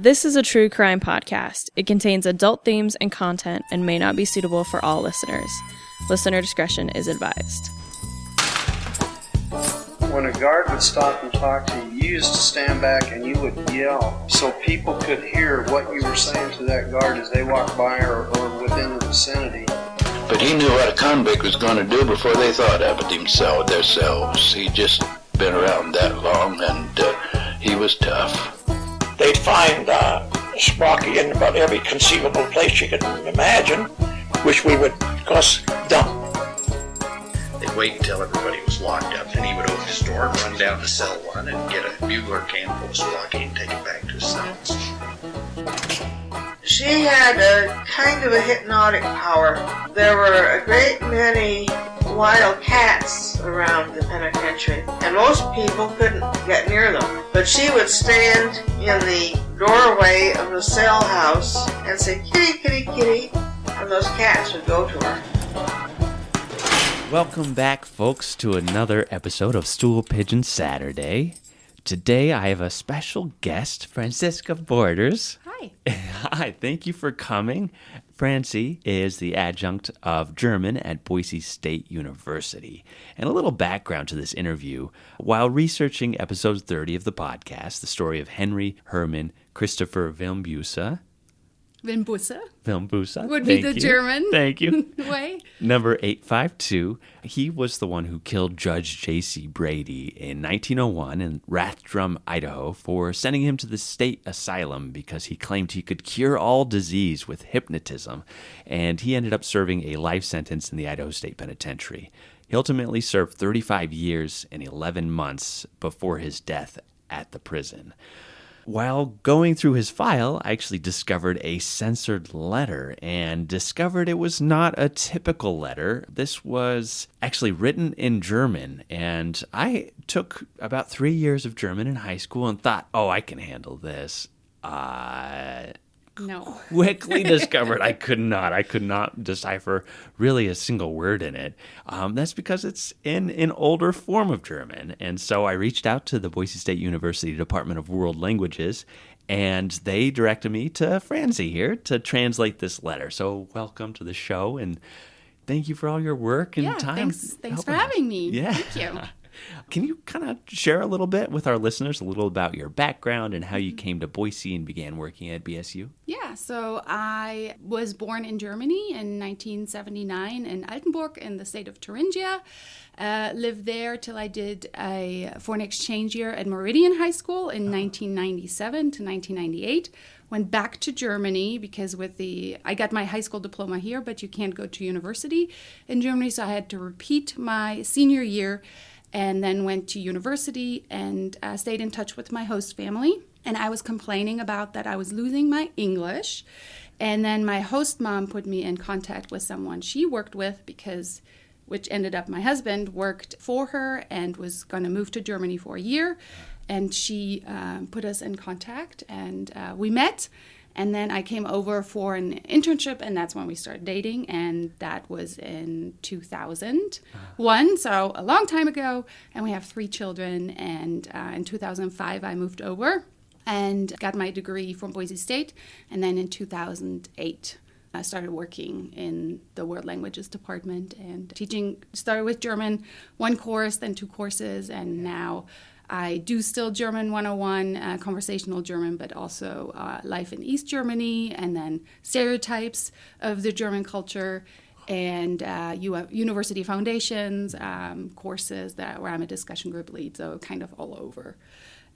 This is a true crime podcast. It contains adult themes and content and may not be suitable for all listeners. Listener discretion is advised. When a guard would stop and talk to you, you used to stand back and you would yell so people could hear what you were saying to that guard as they walked by or within the vicinity. But he knew what a convict was going to do before they thought of it themselves. He'd just been around that long, and he was tough. They'd find Sprocky in about every conceivable place you could imagine, which we would, of course, dump. They'd wait until everybody was locked up, and he would open his door and run down to cell one and get a bugler can full of Sprocky and take it back to his cells. She had a kind of a hypnotic power. There were a great many wild cats around the penitentiary, and most people couldn't get near them. But she would stand in the doorway of the cell house and say, "Kitty, kitty, kitty," and those cats would go to her. Welcome back, folks, to another episode of Stool, Pigeon Saturday. Today I have a special guest, Franziska Borders. Hi. Hi, thank you for coming. Francie is the adjunct of German at Boise State University. And a little background to this interview. While researching episode 30 of the podcast, the story of Henry Hermann Christopher Wilmbusse Would be the German Thank you. way. Number 852. He was the one who killed Judge J.C. Brady in 1901 in Rathdrum, Idaho, for sending him to the state asylum because he claimed he could cure all disease with hypnotism, and he ended up serving a life sentence in the Idaho State Penitentiary. He ultimately served 35 years and 11 months before his death at the prison. While going through his file, I actually discovered a censored letter and discovered it was not a typical letter. This was actually written in German, and I took about 3 years of German in high school and thought, I can handle this. No. Quickly discovered I could not decipher really a single word in it. That's because it's in an older form of German. And so I reached out to the Boise State University Department of World Languages, and they directed me to Francie here to translate this letter. So welcome to the show, and thank you for all your work and time. Thanks for having me. Yeah. Thank you. Can you kind of share a little bit with our listeners, a little about your background and how you came to Boise and began working at BSU? Yeah, so I was born in Germany in 1979 in Altenburg in the state of Thuringia. Lived there till I did a foreign exchange year at Meridian High School in 1997 to 1998. Went back to Germany because I got my high school diploma here, but you can't go to university in Germany, so I had to repeat my senior year. And then went to university and stayed in touch with my host family. And I was complaining about that I was losing my English. And then my host mom put me in contact with someone she worked with which ended up my husband worked for her and was going to move to Germany for a year. And she put us in contact and we met. And then I came over for an internship, and that's when we started dating, and that was in 2001, so a long time ago, and we have 3 children, and in 2005 I moved over and got my degree from Boise State, and then in 2008 I started working in the World Languages Department and teaching. Started with German, 1 course, then 2 courses, and now I do still German 101, conversational German, but also life in East Germany, and then stereotypes of the German culture, and university foundations, courses where I'm a discussion group lead, so kind of all over.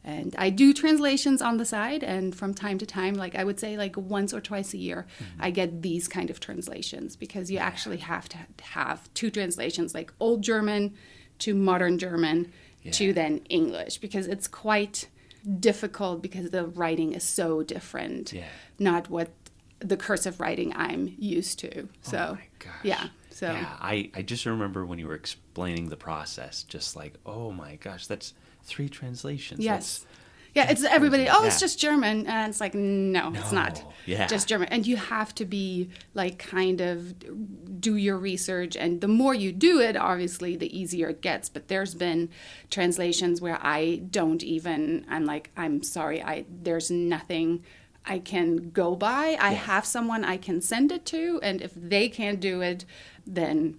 And I do translations on the side, and from time to time, I would say once or twice a year, I get these kind of translations, because you actually have to have 2 translations, like Old German to Modern German, to then English, because it's quite difficult because the writing is so different. Not what the cursive writing I'm used to. So, oh my gosh. Yeah. So yeah, I just remember when you were explaining the process, just oh my gosh, that's 3 translations. Yes. Yeah, it's everybody, it's just German. And it's no, it's not. Yeah. Just German. And you have to be kind of do your research. And the more you do it, obviously, the easier it gets. But there's been translations where I'm sorry, there's nothing I can go by. I have someone I can send it to, and if they can't do it, then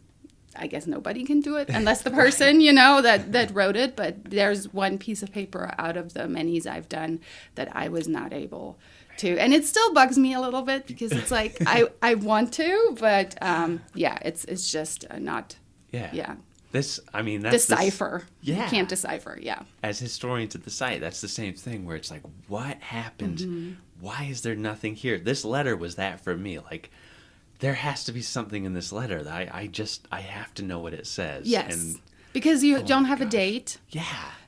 I guess nobody can do it unless the person, that wrote it. But there's one piece of paper out of the manys I've done that I was not able to. And it still bugs me a little bit because it's like I want to, but it's just not. Yeah. That's decipher. You can't decipher. Yeah. As historians at the site, that's the same thing where it's like, what happened? Mm-hmm. Why is there nothing here? This letter was that for me. Like, there has to be something in this letter that I have to know what it says. Yes. And, because you don't have a date. Yeah.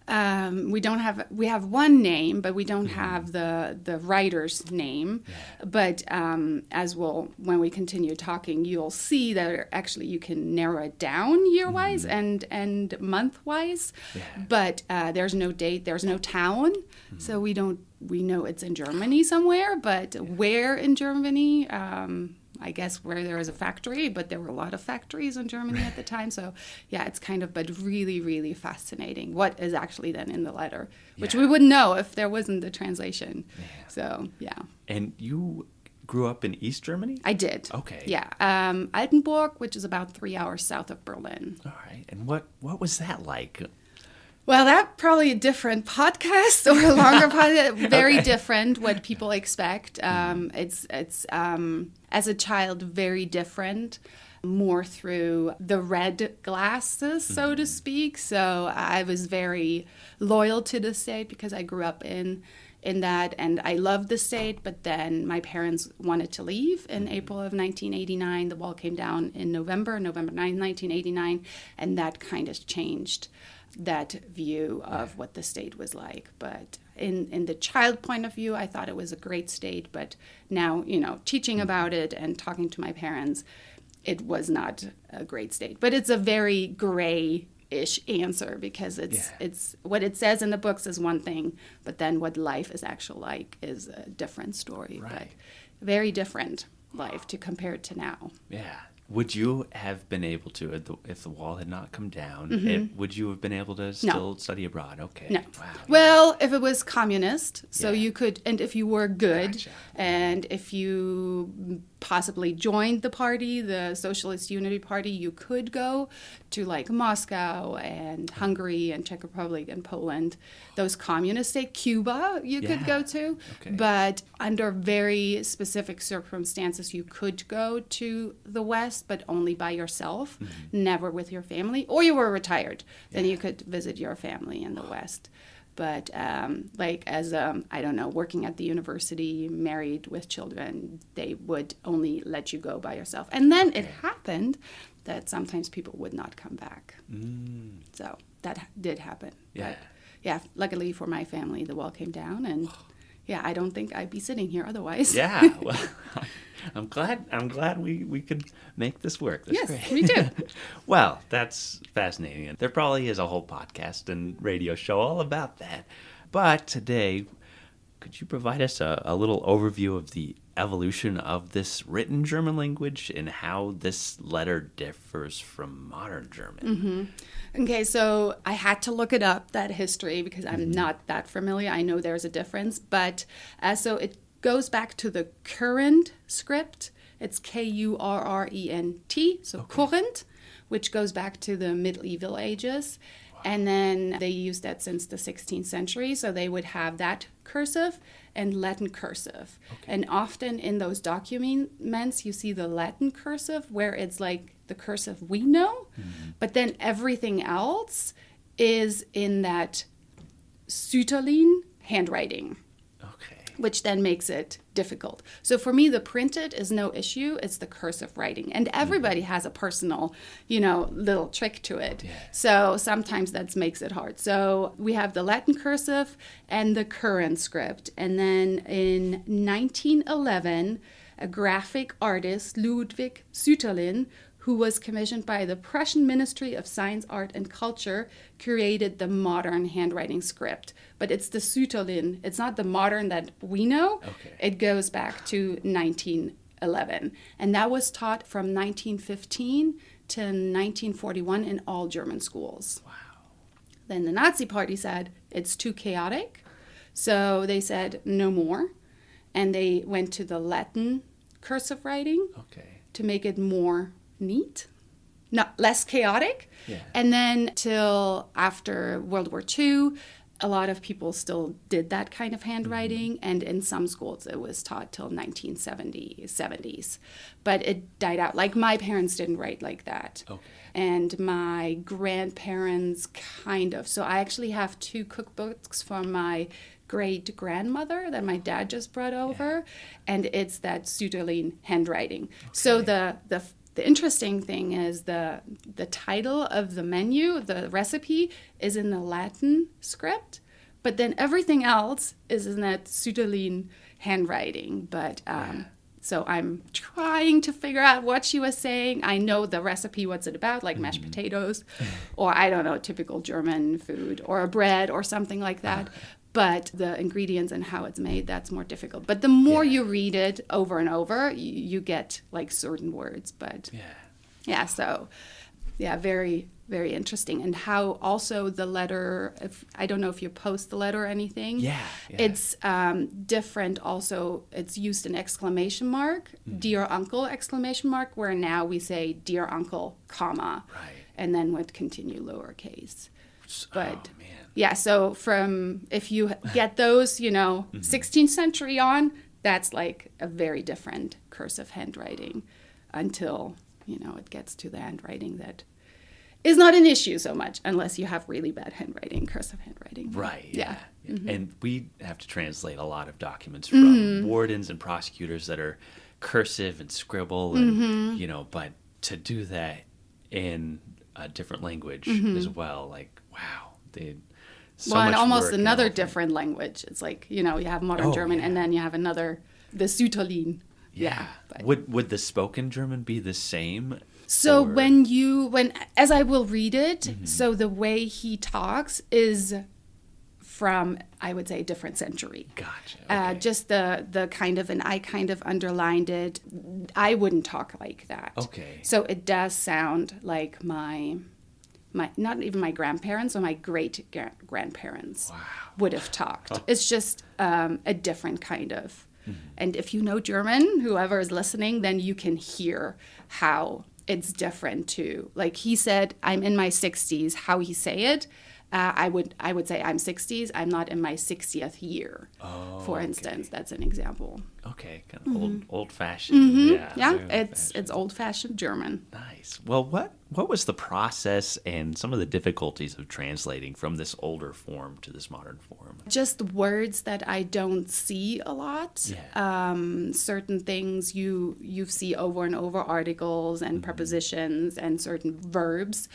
We have one name, but we don't have the writer's name. Yeah. But when we continue talking, you'll see that actually you can narrow it down year-wise and month-wise. Yeah. But there's no date, there's no town, so we know it's in Germany somewhere, but where in Germany? I guess where there is a factory, but there were a lot of factories in Germany at the time. So, it's but really, really fascinating what is actually then in the letter, which we wouldn't know if there wasn't the translation. Yeah. So, yeah. And you grew up in East Germany? I did. Okay. Yeah. Altenburg, which is about 3 hours south of Berlin. All right. And what was that like? Well, that's probably a different podcast or a longer podcast. Very different what people expect. It's as a child, very different, more through the red glasses, so to speak. So I was very loyal to the state because I grew up in that, and I loved the state. But then my parents wanted to leave in April of 1989. The wall came down in November 9th, 1989, and that kind of changed that view of what the state was like. But in the child point of view, I thought it was a great state. But now, teaching about it and talking to my parents, it was not a great state. But it's a very gray-ish answer because it's what it says in the books is one thing, but then what life is actually like is a different story. Right. But very different life to compare it to now. Yeah. Would you have been able to, if the wall had not come down, would you have been able to still study abroad? Okay. No. Wow. Well, if it was communist, so Yeah. you could, and if you were good, Gotcha. and if you possibly joined the party, the Socialist Unity Party, you could go to like Moscow and Hungary and Czech Republic and Poland. Those communist states, Cuba, you could go to. Okay. But under very specific circumstances, you could go to the West, but only by yourself, never with your family. Or you were retired, then you could visit your family in the West. But working at the university, married with children, they would only let you go by yourself. And then it happened that sometimes people would not come back. So that did happen. Yeah. But luckily for my family, the wall came down, and I don't think I'd be sitting here otherwise. Yeah. Well, I'm glad we could make this work. That's Yes, great. me too. Well, that's fascinating. And there probably is a whole podcast and radio show all about that. But today, could you provide us a little overview of the evolution of this written German language and how this letter differs from modern German? Okay, so I had to look it up, that history, because I'm not that familiar. I know there's a difference. But so it goes back to the current script. It's Kurrent, so current, which goes back to the medieval ages. And then they used that since the 16th century. So they would have that cursive and Latin cursive. And often in those documents, you see the Latin cursive where it's like the cursive we know. But then everything else is in that Sütterlin handwriting. Which then makes it difficult. So for me, the printed is no issue. It's the cursive writing. And everybody has a personal, little trick to it. Yeah. So sometimes that makes it hard. So we have the Latin cursive and the current script. And then in 1911, a graphic artist, Ludwig Sütterlin, who was commissioned by the Prussian Ministry of Science, Art, and Culture, created the modern handwriting script. But it's the Sütterlin. It's not the modern that we know. Okay. It goes back to 1911. And that was taught from 1915 to 1941 in all German schools. Wow. Then the Nazi Party said it's too chaotic. So they said no more. and they went to the Latin cursive writing to make it more neat, not less chaotic. Yeah. And then till after World War II, a lot of people still did that kind of handwriting, and in some schools it was taught till 1970s. But it died out. Like, my parents didn't write like that. Okay. And my grandparents kind of. So I actually have 2 cookbooks from my great-grandmother that my dad just brought over, and it's that Sütterlin handwriting. Okay. So the interesting thing is the title of the menu, the recipe, is in the Latin script, but then everything else is in that Sütterlin handwriting. But so I'm trying to figure out what she was saying. I know the recipe, what's it about, like mashed potatoes, or I don't know, typical German food, or a bread or something like that. But the ingredients and how it's made, that's more difficult. But the more you read it over and over, you get like certain words. But so very, very interesting. And how also the letter, I don't know if you post the letter or anything. It's different also. It's used an exclamation mark, dear uncle exclamation mark, where now we say dear uncle, comma, and then would continue lowercase. But so if you get those, 16th century on, that's like a very different cursive handwriting until, it gets to the handwriting that is not an issue so much unless you have really bad handwriting, cursive handwriting. Right, yeah. Mm-hmm. And we have to translate a lot of documents from wardens and prosecutors that are cursive and scribble, and, but to do that in a different language as well, like, wow. And almost another different language. It's like, you have modern German, and then you have the Sütterlin. Would the spoken German be the same? So as I will read it, so the way he talks is from, I would say, a different century. Gotcha. Okay. Just the kind of, and I kind of underlined it. I wouldn't talk like that. Okay. So it does sound like my not even my grandparents or my great-grandparents would have talked. It's just a different kind of. And if you know German, whoever is listening, then you can hear how it's different too. Like he said, I'm in my 60s. How he say it, I would say I'm 60s. I'm not in my 60th year. For instance, that's an example. Okay, kind of old-fashioned. It's old-fashioned German. Nice. Well, what was the process and some of the difficulties of translating from this older form to this modern form? Just words that I don't see a lot. Certain things you see over and over, articles and prepositions and certain verbs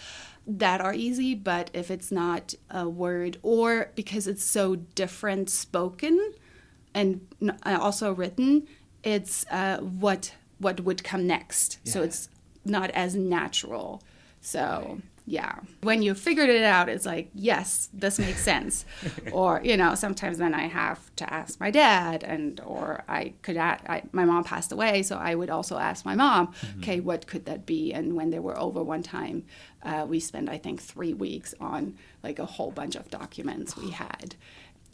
that are easy, but if it's not a word, or because it's so different spoken and also written, it's what would come next. So it's not as natural. So when you figured it out, it's like, yes, this makes sense. Or sometimes then I have to ask my dad, or I could my mom passed away, so I would also ask my mom, okay, what could that be? And when they were over one time, we spent, I think, 3 weeks on like a whole bunch of documents we had.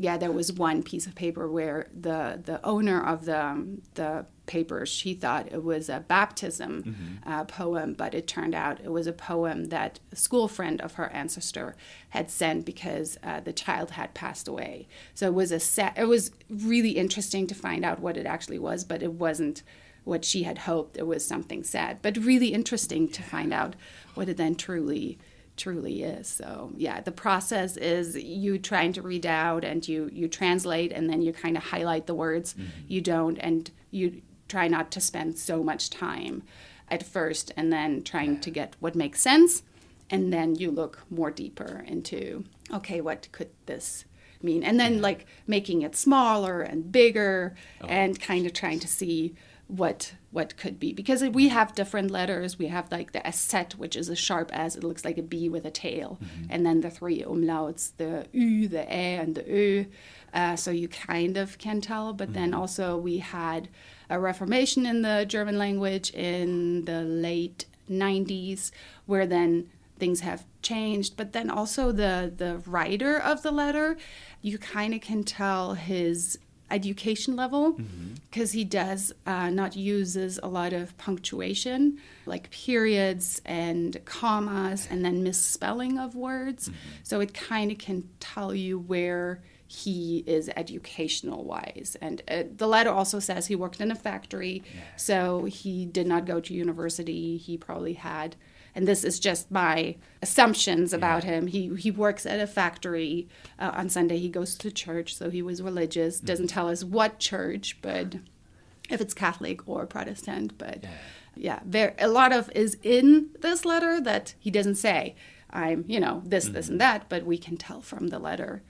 There was one piece of paper where the owner of the paper, she thought it was a baptism poem, but it turned out it was a poem that a school friend of her ancestor had sent because the child had passed away. So it was really interesting to find out what it actually was, but it wasn't what she had hoped. It was something sad, but really interesting to find out what it then truly is. So the process is you trying to read out and you translate, and then you kind of highlight the words you don't, and you try not to spend so much time at first, and then trying to get what makes sense, and then you look more deeper into, okay, what could this mean? And then like making it smaller and bigger and kind of trying to see what could be, because we have different letters. We have like the SZ, which is as sharp as, it looks like a B with a tail, and then the 3 umlauts, the Ü, the E, and the Ö. So you kind of can tell, but then also we had a Reformation in the German language in the late 90s, where then things have changed, but then also the writer of the letter, you kind of can tell his education level, because he does not uses a lot of punctuation, like periods and commas, and then misspelling of words. So it kind of can tell you where he is educational wise. And the letter also says he worked in a factory, so he did not go to university. He probably had, and this is just my assumptions about him, he works at a factory. On Sunday he goes to church, so he was religious. Doesn't tell us what church, but if it's Catholic or Protestant. But a lot of is in this letter that he doesn't say, I'm, this, and that, but we can tell from the letter.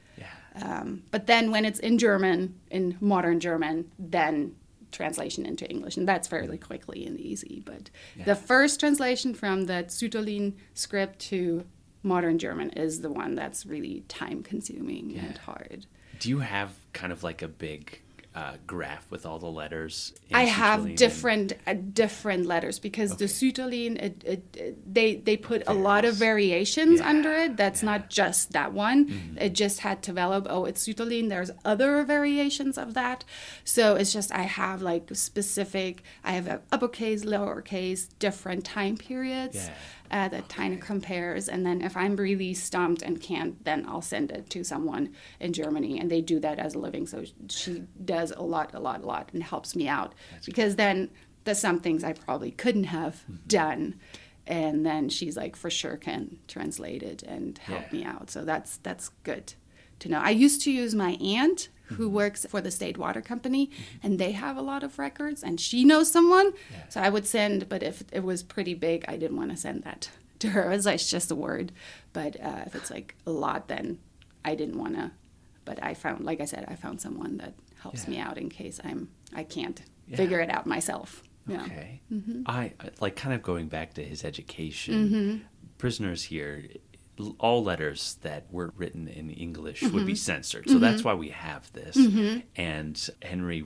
But then when it's in German, in modern German, then translation into English, and that's fairly quickly and easy. But the first translation from the Sütterlin script to modern German is the one that's really time-consuming and hard. Do you have kind of like a big graph with all the letters? I have different letters, because the Sütterlin, they put a lot of variations under it. That's not just that one. It just had developed, it's Sütterlin. There's other variations of that. So it's just I have like specific, I have a uppercase, lowercase, different time periods. That kind of compares, and then if I'm really stumped and can't, then I'll send it to someone in Germany, and they do that as a living. So she does a lot, and helps me out. Because then there's some things I probably couldn't have done, and then she's like, for sure can translate it and help me out. So that's good to know. I used to use my aunt, who works for the state water company, and they have a lot of records, and she knows someone. So I would send, but if it was pretty big, I didn't want to send that to her. It's just a word. But if it's like a lot, then I didn't want to. But I found, like I said, I found someone that helps me out in case I can't figure it out myself. Okay. I like kind of going back to his education. Prisoners here, all letters that were written in English would be censored. So that's why we have this. And Henry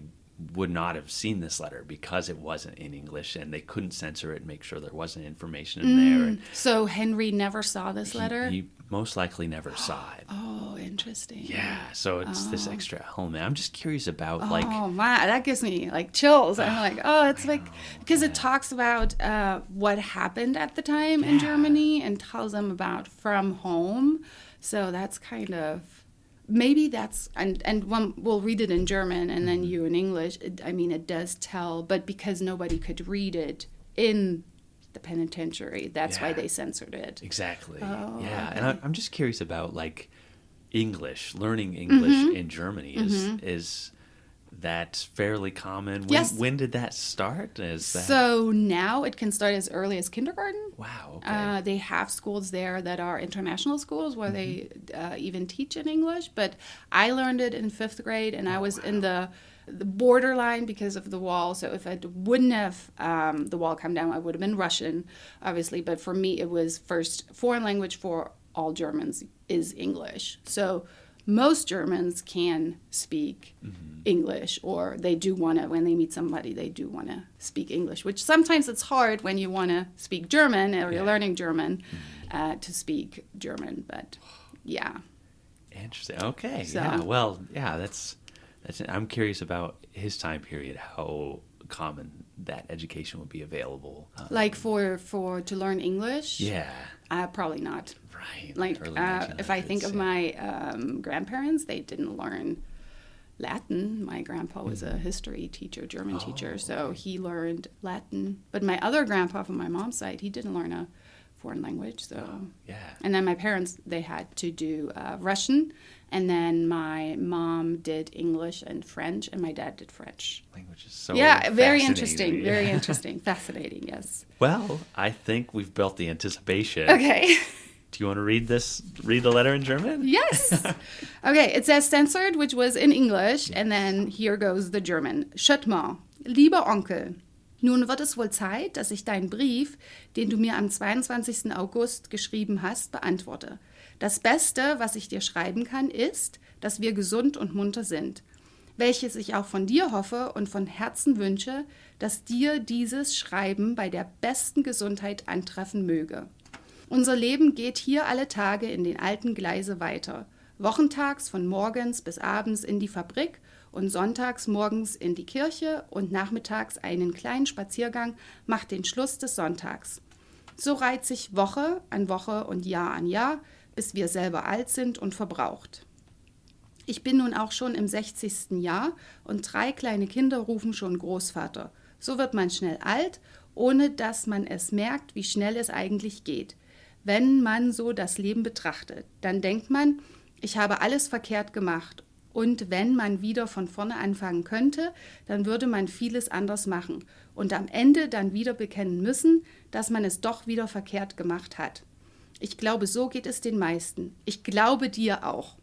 would not have seen this letter because it wasn't in English, and they couldn't censor it and make sure there wasn't information in there. And so Henry never saw this letter? He most likely never saw it. Oh, interesting. Yeah, so it's this extra element. I'm just curious about Oh, my, that gives me like chills. I'm like, it's like, because it talks about what happened at the time in Germany and tells them about from home. So that's kind of, maybe that's, and when we'll read it in German and then you in English, it does tell, but because nobody could read it in the penitentiary, that's why they censored it. Exactly. And I'm just curious about like English, learning English in Germany. Is that fairly common? When did that start? So now it can start as early as kindergarten. Wow. Okay. They have schools there that are international schools where they even teach in English. But I learned it in 5th grade, and I was in the borderline because of the wall. So if it wouldn't have the wall come down, I would have been Russian, obviously. But for me, it was first foreign language for all Germans is English. So most Germans can speak English, or they do want to, when they meet somebody, they do want to speak English, which sometimes it's hard when you want to speak German or you're learning German to speak German. But Interesting. Okay. So, that's I'm curious about his time period, how common that education would be available. Like for to learn English? Yeah. Probably not. Right. Like if I think of my grandparents, they didn't learn Latin. My grandpa was a history teacher, German teacher, so he learned Latin. But my other grandpa from my mom's side, he didn't learn a foreign language. So and then my parents, they had to do Russian, and then my mom did English and French, and my dad did French. Language is so very interesting, very interesting, fascinating. Yes. Well, I think we've built the anticipation. Okay. Do you want to read the letter in German? Yes. Okay, it says censored, which was in English, and then here goes the German. Schöttmer, lieber Onkel, nun wird es wohl Zeit, dass ich deinen Brief, den du mir am 22. August geschrieben hast, beantworte. Das Beste, was ich dir schreiben kann, ist, dass wir gesund und munter sind, welches ich auch von dir hoffe und von Herzen wünsche, dass dir dieses Schreiben bei der besten Gesundheit antreffen möge. Unser Leben geht hier alle Tage in den alten Gleise weiter, wochentags von morgens bis abends in die Fabrik und sonntags morgens in die Kirche und nachmittags einen kleinen Spaziergang macht den Schluss des Sonntags. So reiht sich Woche an Woche und Jahr an Jahr, bis wir selber alt sind und verbraucht. Ich bin nun auch schon im 60. Jahr und 3 kleine Kinder rufen schon Großvater. So wird man schnell alt, ohne dass man es merkt, wie schnell es eigentlich geht. Wenn man so das Leben betrachtet, dann denkt man, ich habe alles verkehrt gemacht. Und wenn man wieder von vorne anfangen könnte, dann würde man vieles anders machen und am Ende dann wieder bekennen müssen, dass man es doch wieder verkehrt gemacht hat. Ich glaube, so geht es den meisten. Ich glaube dir auch.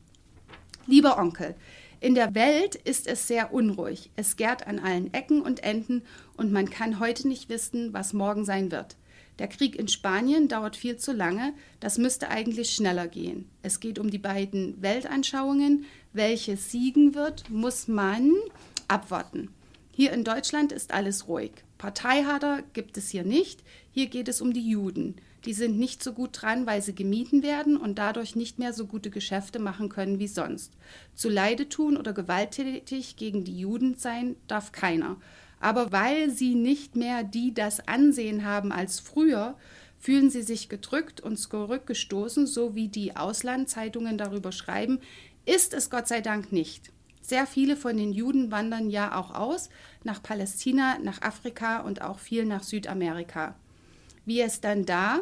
Lieber Onkel, in der Welt ist es sehr unruhig. Es gärt an allen Ecken und Enden und man kann heute nicht wissen, was morgen sein wird. Der Krieg in Spanien dauert viel zu lange, das müsste eigentlich schneller gehen. Es geht um die beiden Weltanschauungen. Welche siegen wird, muss man abwarten. Hier in Deutschland ist alles ruhig. Parteihader gibt es hier nicht. Hier geht es um die Juden. Die sind nicht so gut dran, weil sie gemieden werden und dadurch nicht mehr so gute Geschäfte machen können wie sonst. Zu Leide tun oder gewalttätig gegen die Juden sein darf keiner. Aber weil sie nicht mehr das Ansehen haben als früher, fühlen sie sich gedrückt und zurückgestoßen, so wie die Auslandzeitungen darüber schreiben, ist es Gott sei Dank nicht. Sehr viele von den Juden wandern ja auch aus, nach Palästina, nach Afrika und auch viel nach Südamerika. Wie es dann da?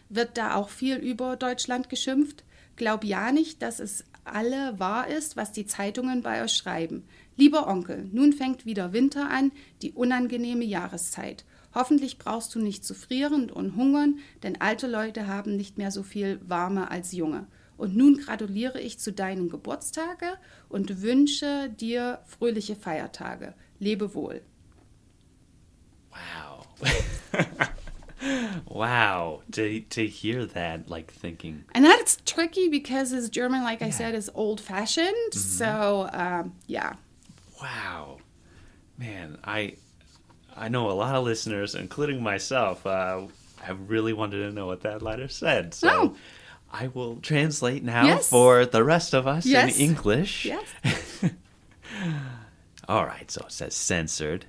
Wird da auch viel über Deutschland geschimpft? Glaub ja nicht, dass es alle wahr ist, was die Zeitungen bei euch schreiben. Lieber Onkel, nun fängt wieder Winter an, die unangenehme Jahreszeit. Hoffentlich brauchst du nicht zu frieren und hungern, denn alte Leute haben nicht mehr so viel Warme als junge. Und nun gratuliere ich zu deinen Geburtstage und wünsche dir fröhliche Feiertage. Lebe wohl. Wow. Wow. To hear that, like thinking. And that's tricky because his German, like I said, is old-fashioned. So, yeah. Wow. Man, I know a lot of listeners, including myself, have really wanted to know what that letter said. So I will translate now for the rest of us in English. Yes. All right, so it says censored.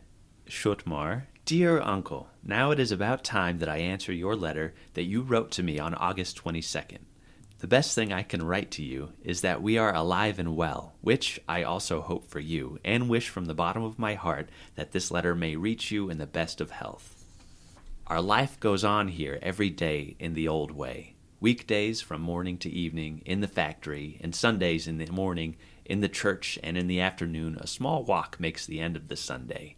Shutmar. Dear Uncle, now it is about time that I answer your letter that you wrote to me on August 22nd. The best thing I can write to you is that we are alive and well, which I also hope for you, and wish from the bottom of my heart that this letter may reach you in the best of health. Our life goes on here every day in the old way. Weekdays from morning to evening in the factory, and Sundays in the morning in the church, and in the afternoon a small walk makes the end of the Sunday.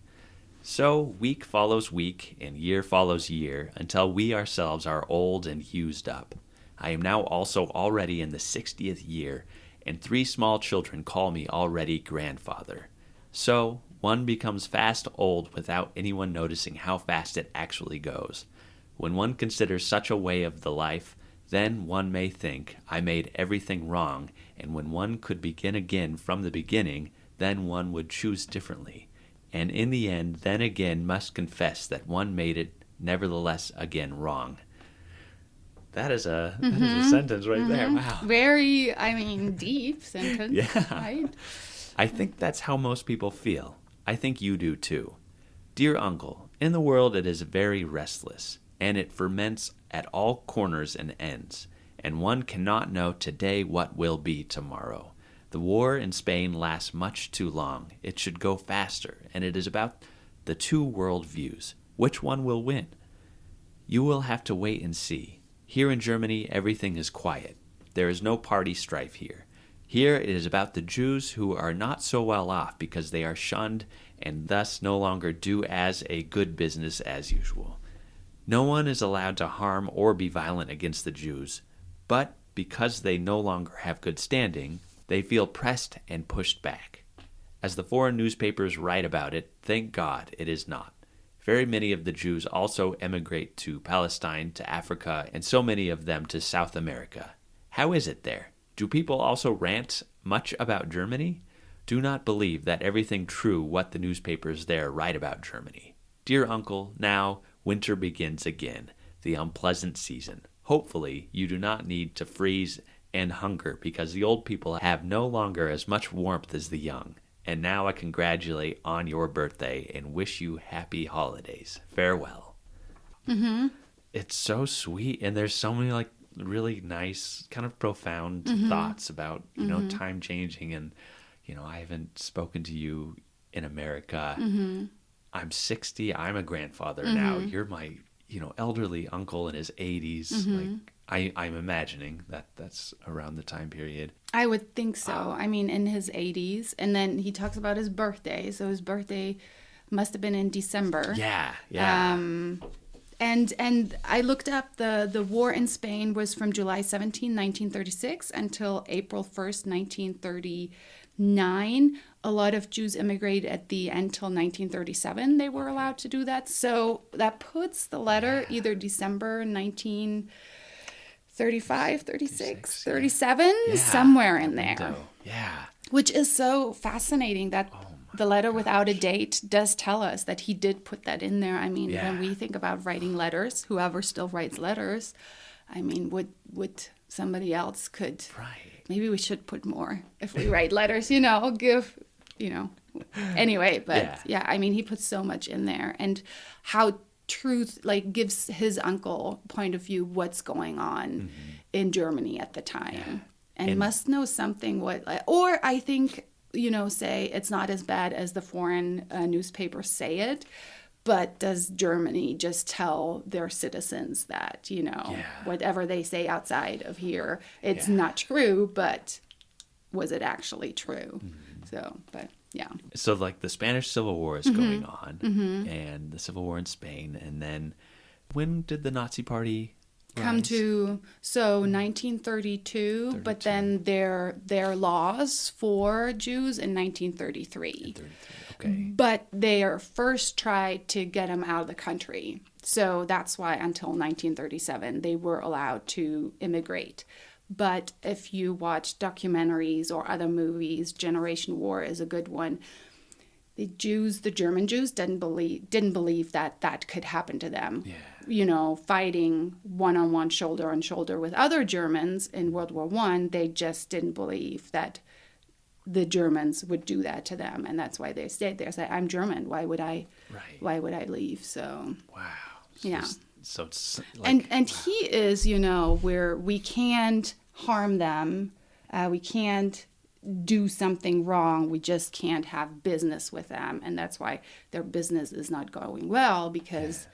So week follows week, and year follows year, until we ourselves are old and used up. I am now also already in the 60th year, and 3 small children call me already grandfather. So one becomes fast old without anyone noticing how fast it actually goes. When one considers such a way of the life, then one may think, I made everything wrong, and when one could begin again from the beginning, then one would choose differently. And in the end, then again must confess that one made it nevertheless again wrong. That is a sentence right there. Wow. Very, deep sentence. Yeah. Right? I think that's how most people feel. I think you do too. Dear Uncle, in the world it is very restless, and it ferments at all corners and ends, and one cannot know today what will be tomorrow. The war in Spain lasts much too long. It should go faster, and it is about the 2 world views. Which one will win? You will have to wait and see. Here in Germany, everything is quiet. There is no party strife here. Here it is about the Jews who are not so well off because they are shunned and thus no longer do as a good business as usual. No one is allowed to harm or be violent against the Jews, but because they no longer have good standing, they feel pressed and pushed back. As the foreign newspapers write about it, thank God it is not. Very many of the Jews also emigrate to Palestine, to Africa, and so many of them to South America. How is it there? Do people also rant much about Germany? Do not believe that everything true what the newspapers there write about Germany. Dear Uncle, now winter begins again, the unpleasant season. Hopefully, you do not need to freeze and hunger, because the old people have no longer as much warmth as the young. And now I congratulate on your birthday and wish you happy holidays. Farewell. Mm-hmm. It's so sweet, and there's so many like really nice, kind of profound thoughts about time changing, and I haven't spoken to you in America. I'm 60. I'm a grandfather now. You're my elderly uncle in his 80s. Like I'm imagining that's around the time period. I would think so. I mean, in his 80s, and then he talks about his birthday. So his birthday must have been in December. Yeah. And I looked up the war in Spain was from July 17, 1936 until April 1st, 1939. A lot of Jews immigrated at the end till 1937. They were allowed to do that. So that puts the letter either December 1935, 36, 37, somewhere in there. Yeah. Which is so fascinating that the letter without a date does tell us that he did put that in there. I mean, when we think about writing letters, whoever still writes letters, I mean, would somebody else could... Right. Maybe we should put more if we write letters, give, Anyway, but I mean, he puts so much in there. And how truth, like, gives his uncle point of view what's going on in Germany at the time. And must know something or I think... say it's not as bad as the foreign newspapers say it, but does Germany just tell their citizens that, whatever they say outside of here, it's not true, but was it actually true? So, but yeah. So like the Spanish Civil War is going on and the Civil War in Spain. And then when did the Nazi Party come to 1932, but then their laws for Jews in 1933. Okay. But they are first tried to get them out of the country. So that's why until 1937 they were allowed to immigrate. But if you watch documentaries or other movies, Generation War is a good one. The German Jews didn't believe that could happen to them. Yeah. Fighting one-on-one, shoulder on shoulder with other Germans in World War I, they just didn't believe that the Germans would do that to them, and that's why they stayed there. Said, "I'm German. Why would I leave?" So wow. So it's like, and he is, where we can't harm them, we can't do something wrong, we just can't have business with them, and that's why their business is not going well, because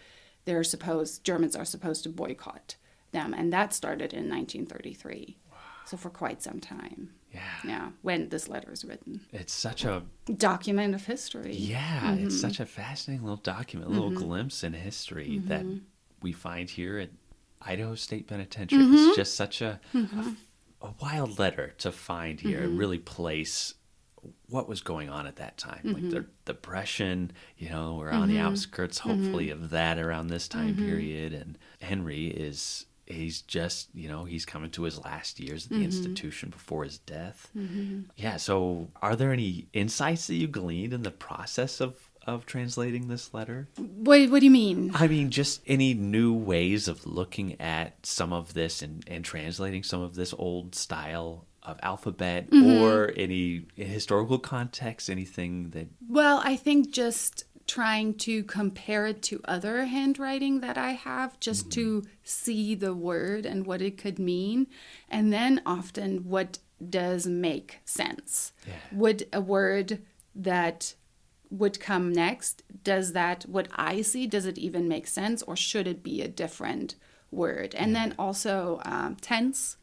Germans are supposed to boycott them, and that started in 1933. Wow. So for quite some time. Yeah, when this letter is written. It's such a document of history. Yeah, it's such a fascinating little document, a little glimpse in history that we find here at Idaho State Penitentiary. It's just such a wild letter to find here and really place what was going on at that time. Like the Depression, we're on the outskirts, hopefully, of that around this time period. And Henry he's just, he's coming to his last years at the institution before his death. Yeah, so are there any insights that you gleaned in the process of translating this letter? What do you mean? I mean, just any new ways of looking at some of this and translating some of this old style of alphabet or any historical context, anything that... Well, I think just trying to compare it to other handwriting that I have, just to see the word and what it could mean. And then often what does make sense. Yeah. Would a word that would come next, what I see, does it even make sense, or should it be a different word? And then also tense.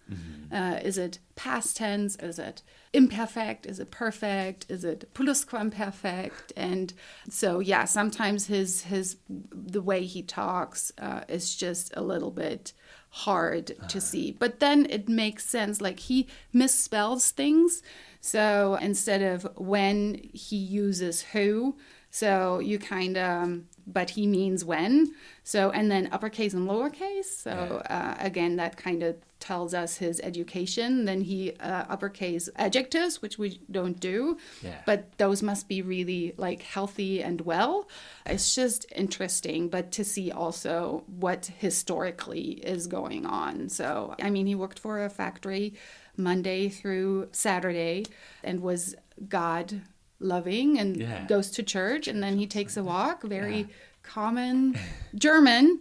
Is it past tense? Is it imperfect? Is it perfect? Is it plusquamperfect? And so, sometimes the way he talks is just a little bit hard to see. But then it makes sense. Like, he misspells things. So instead of when, he uses who. So you kind of, but he means when. So, and then uppercase and lowercase. So again, that kind of tells us his education. Then he uppercase adjectives, which we don't do. Yeah. But those must be really like healthy and well. It's just interesting, but to see also what historically is going on. So, I mean, he worked for a factory Monday through Saturday and was God loving and goes to church, and then he takes a walk. Very common German.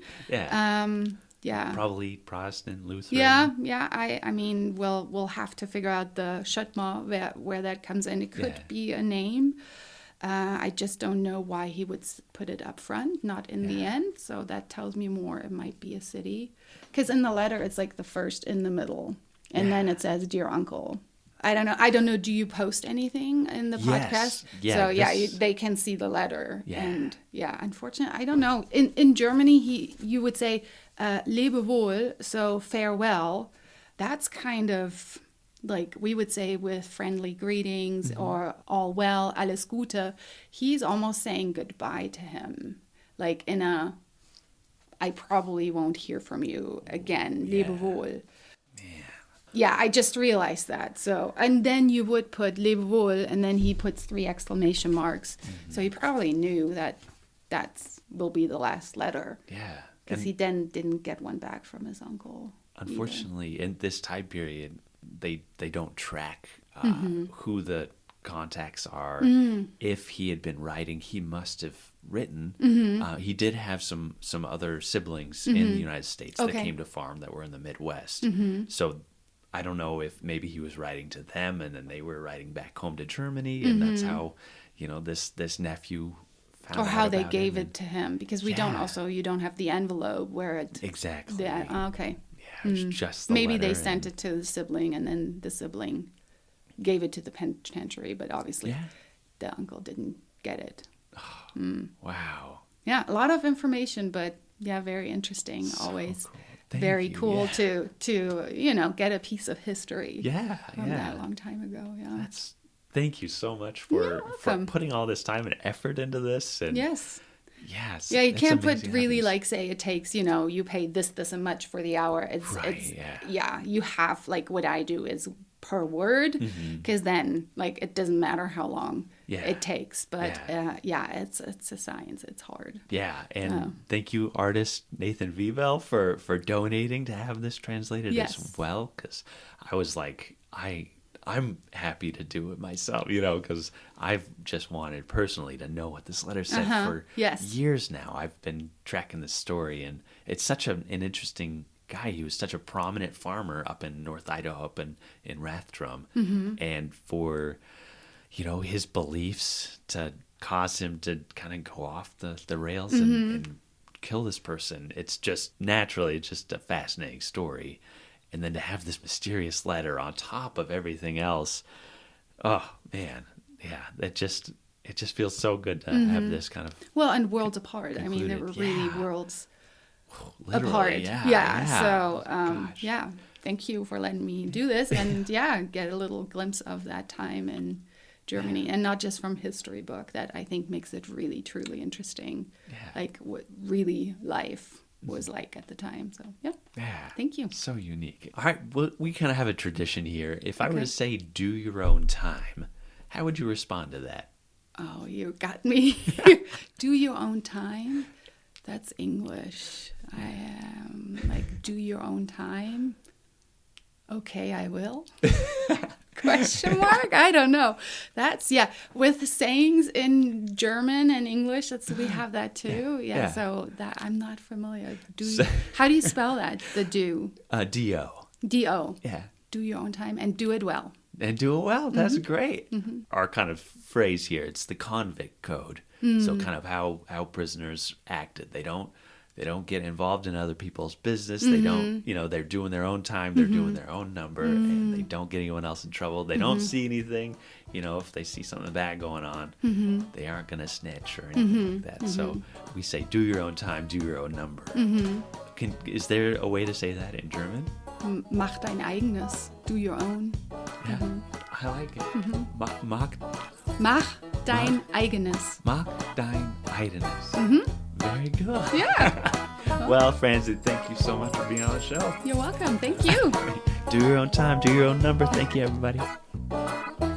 Probably Protestant, Lutheran. I mean, we'll have to figure out the Schöttma where that comes in. It could be a name. I just don't know why he would put it up front, not in the end. So that tells me more. It might be a city, because in the letter it's like the first in the middle, and then it says "Dear Uncle." I don't know. Do you post anything in the podcast? Yeah. So they can see the letter. Yeah. And unfortunately, I don't know. In Germany, you would say "Lebe wohl," so farewell. That's kind of like we would say with friendly greetings or all well, alles Gute. He's almost saying goodbye to him, like in a I probably won't hear from you again. Lebe wohl. Yeah, I just realized that. So, and then you would put Lebe wohl, and then he puts 3 exclamation marks. So he probably knew that will be the last letter. Yeah. Because he then didn't get one back from his uncle. Unfortunately, in this time period, they don't track who the contacts are. If he had been writing, he must have written. He did have some other siblings in the United States that came to farm that were in the Midwest. So I don't know if maybe he was writing to them and then they were writing back home to Germany, and that's how, this nephew found out. Or how they gave it to him, because you don't have the envelope where it... Exactly. Okay. Yeah, it was just the maybe they letter sent it to the sibling, and then the sibling gave it to the penitentiary, but obviously the uncle didn't get it. Wow. Yeah, a lot of information, but very interesting. So always. Cool. Very cool to get a piece of history from that long time ago. Yeah. Thank you so much for putting all this time and effort into this. And yes. Yeah, you can't put really like say it takes, you pay this and much for the hour. You have like what I do is per word, because then like it doesn't matter how long it takes, but it's a science. It's hard. And thank you, artist Nathan Wiebel, for donating to have this translated as well, because I was like, I'm happy to do it myself, because I've just wanted personally to know what this letter said for years now. I've been tracking this story, and it's such an interesting guy. He was such a prominent farmer up in North Idaho, up in Rathdrum, and for his beliefs to cause him to kind of go off the rails and kill this person, it's just a fascinating story. And then to have this mysterious letter on top of everything else, oh man, it just feels so good to have this kind of and worlds apart. I mean, there were really worlds apart. So thank you for letting me do this and get a little glimpse of that time in Germany, and not just from history book. That I think makes it really truly interesting, like what really life was like at the time. So thank you. So unique. All right, well, we kind of have a tradition here. If I were to say "do your own time," how would you respond to that? Oh, you got me. Do your own time. That's English. I am like, do your own time. Okay, I will. Question mark? I don't know. That's with sayings in German and English. We have that too. So that I'm not familiar. How do you spell that? The do. D-O. D-O. Yeah. Do your own time and do it well. And do it well. That's great. Our kind of phrase here, it's the convict code. So kind of how prisoners acted. They don't get involved in other people's business. They don't, they're doing their own time. They're doing their own number, and they don't get anyone else in trouble. They don't see anything. If they see something bad going on, they aren't going to snitch or anything like that. So we say, do your own time, do your own number. Is there a way to say that in German? Mach dein eigenes. Do your own. Yeah, I like it. Mach dein eigenes. Mach dein eigenes. Mhm. Very good. Yeah. Well, Franzi, thank you so much for being on the show. You're welcome. Thank you. Do your own time, do your own number. Thank you, everybody.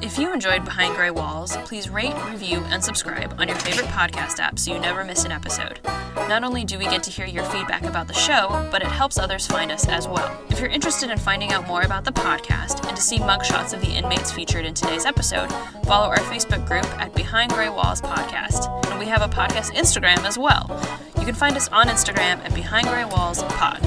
If you enjoyed Behind Gray Walls, please rate, review, and subscribe on your favorite podcast app so you never miss an episode. Not only do we get to hear your feedback about the show, but it helps others find us as well. If you're interested in finding out more about the podcast and to see mugshots of the inmates featured in today's episode, follow our Facebook group at Behind Gray Walls Podcast. And we have a podcast Instagram as well. You can find us on Instagram at Behind Gray Walls Pod.